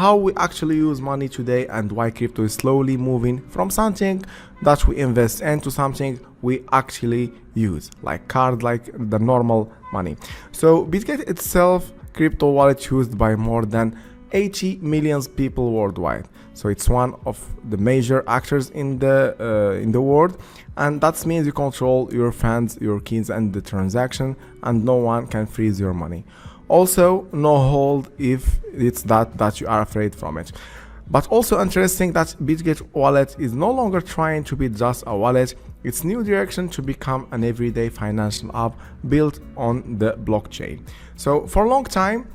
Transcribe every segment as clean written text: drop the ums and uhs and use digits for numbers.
how we actually use money today and why crypto is slowly moving from something that we invest into something we actually use, like cards, like the normal money. So Bitget itself, crypto wallet used by more than 80 million people worldwide. So it's one of the major actors in the world, and that means you control your funds, your keys, and the transaction, and no one can freeze your money. Also, no hold if it's that you are afraid from it. But also interesting that Bitget wallet is no longer trying to be just a wallet. Its new direction to become an everyday financial app built on the blockchain. So for a long time,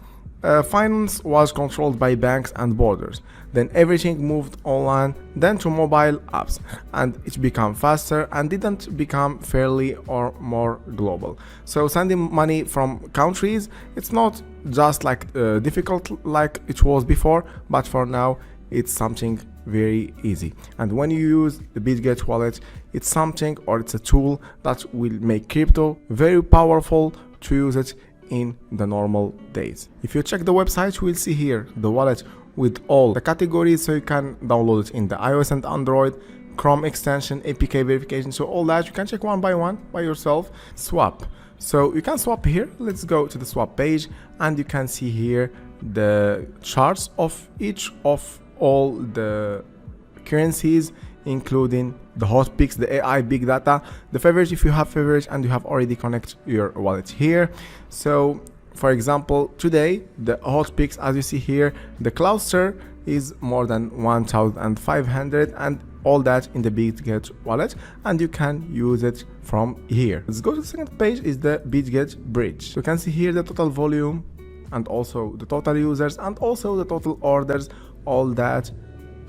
finance was controlled by banks and borders. Then everything moved online, then to mobile apps, and it became faster and didn't become fairly or more global. So sending money from countries, it's not just like difficult like it was before, but for now it's something very easy. And when you use the Bitget wallet, it's something, or it's a tool that will make crypto very powerful to use it in the normal days. If you check the website, you will see here the wallet with all the categories, so you can download it in the iOS and Android, Chrome extension, APK verification, so all that you can check one by one by yourself. Swap, so you can swap here. Let's go to the swap page, and you can see here the charts of each of all the currencies, including the hot picks, the AI, big data, the favorites if you have favorites and you have already connected your wallet here. So for example, today the hot picks, as you see here, the cluster is more than 1,500, and all that in the Bitget wallet, and you can use it from here. Let's go to the second page, is the Bitget bridge. You can see here the total volume and also the total users and also the total orders, all that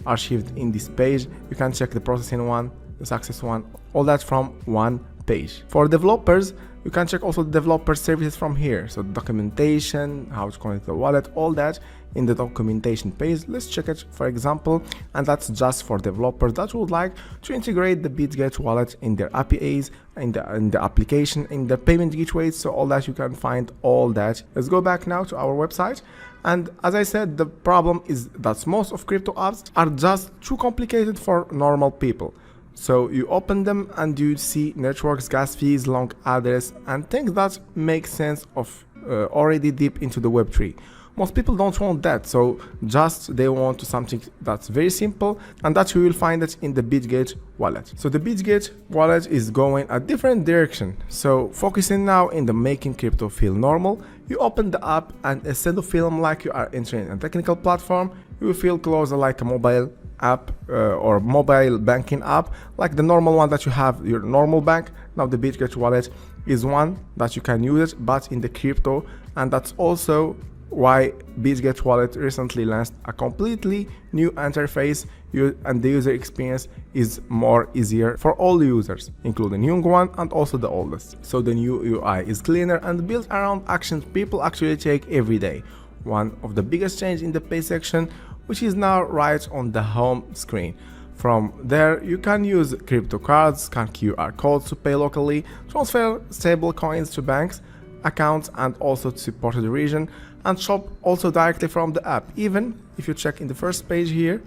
archived in this page. You can check the processing one, the success one, all that from one page. For developers, you can check also the developer services from here. So documentation, how to connect the wallet, all that in the documentation page. Let's check it, for example, and that's just for developers that would like to integrate the Bitget wallet in their APIs, in the application, in the payment gateways. So all that you can find all that. Let's go back now to our website. And as I said, the problem is that most of crypto apps are just too complicated for normal people. So you open them and you see networks, gas fees, long address, and things that make sense of already deep into the Web3. Most people don't want that, so just they want something that's very simple, and that you will find it in the Bitget wallet. So the Bitget wallet is going a different direction. So focusing now in the making crypto feel normal, you open the app, and instead of feeling like you are entering a technical platform, you will feel closer like a mobile app or mobile banking app, like the normal one that you have your normal bank. Now the Bitget wallet is one that you can use it, but in the crypto, and that's also why Bitget wallet recently launched a completely new interface, and the user experience is more easier for all users, including young one and also the oldest. So the new UI is cleaner and built around actions people actually take every day. One of the biggest changes in the pay section, which is now right on the home screen. From there, you can use crypto cards, scan QR codes to pay locally, transfer stable coins to banks accounts and also to supported region, and shop also directly from the app. Even if you check in the first page here,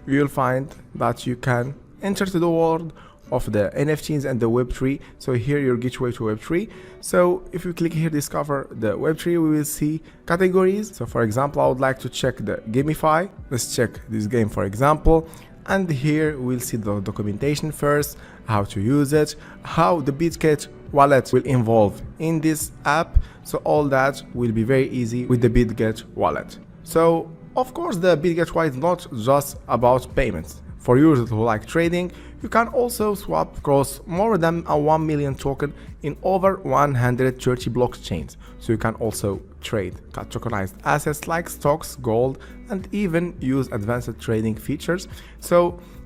you'll find that you can enter to the world of the NFTs and the Web3. So here your gateway to Web3. So if you click here, discover the Web3, we will see categories. So for example, I would like to check the gamify. Let's check this game, for example. And here we'll see the documentation first, how to use it, how the Bitget wallet will involve in this app. So all that will be very easy with the Bitget wallet. So of course the Bitget wallet is not just about payments. For users who like trading, you can also swap across more than 1 million tokens in over 130 blockchains. So you can also trade tokenized assets like stocks, gold, and even use advanced trading features.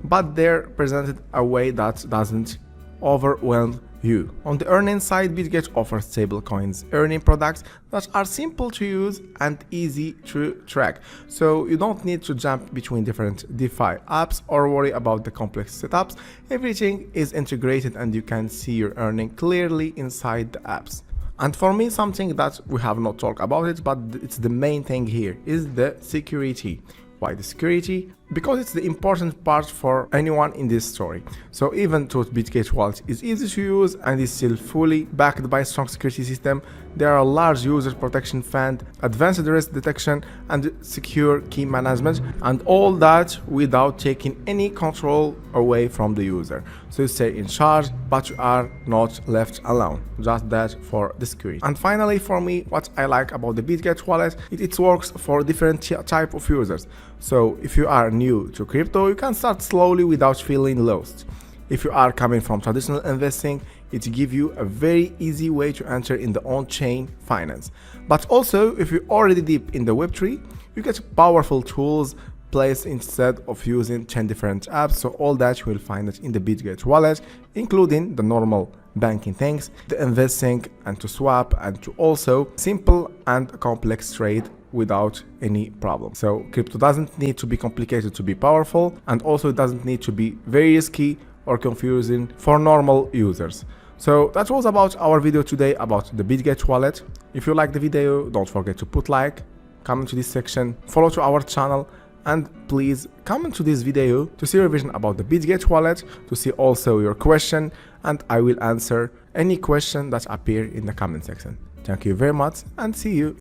But they're presented a way that doesn't overwhelm you. On the earning side, Bitget offers stablecoins earning products that are simple to use and easy to track. So you don't need to jump between different DeFi apps or worry about the complex setups. Everything is integrated and you can see your earning clearly inside the apps. And for me, something that we have not talked about it, but it's the main thing here, is the security. Why the security? Because it's the important part for anyone in this story. So even though Bitget wallet is easy to use and is still fully backed by a strong security system, there are large user protection fund, advanced risk detection, and secure key management, and all that without taking any control away from the user. So you stay in charge, but you are not left alone. Just that for the security. And finally, for me, what I like about the Bitget wallet, it works for different type of users. So if you are new to crypto, you can start slowly without feeling lost. If you are coming from traditional investing, it gives you a very easy way to enter in the on-chain finance. But also, if you're already deep in the Web3, you get powerful tools placed instead of using 10 different apps. So all that you will find it in the Bitget wallet, including the normal banking things, the investing and to swap, and to also simple and complex trade without any problem. So crypto doesn't need to be complicated to be powerful, and also it doesn't need to be very risky or confusing for normal users. So that was about our video today about the Bitget wallet. If you like the video, don't forget to put like, comment to this section, follow to our channel, and please comment to this video to see your vision about the Bitget wallet, to see also your question, and I will answer any question that appear in the comment section. Thank you very much and see you.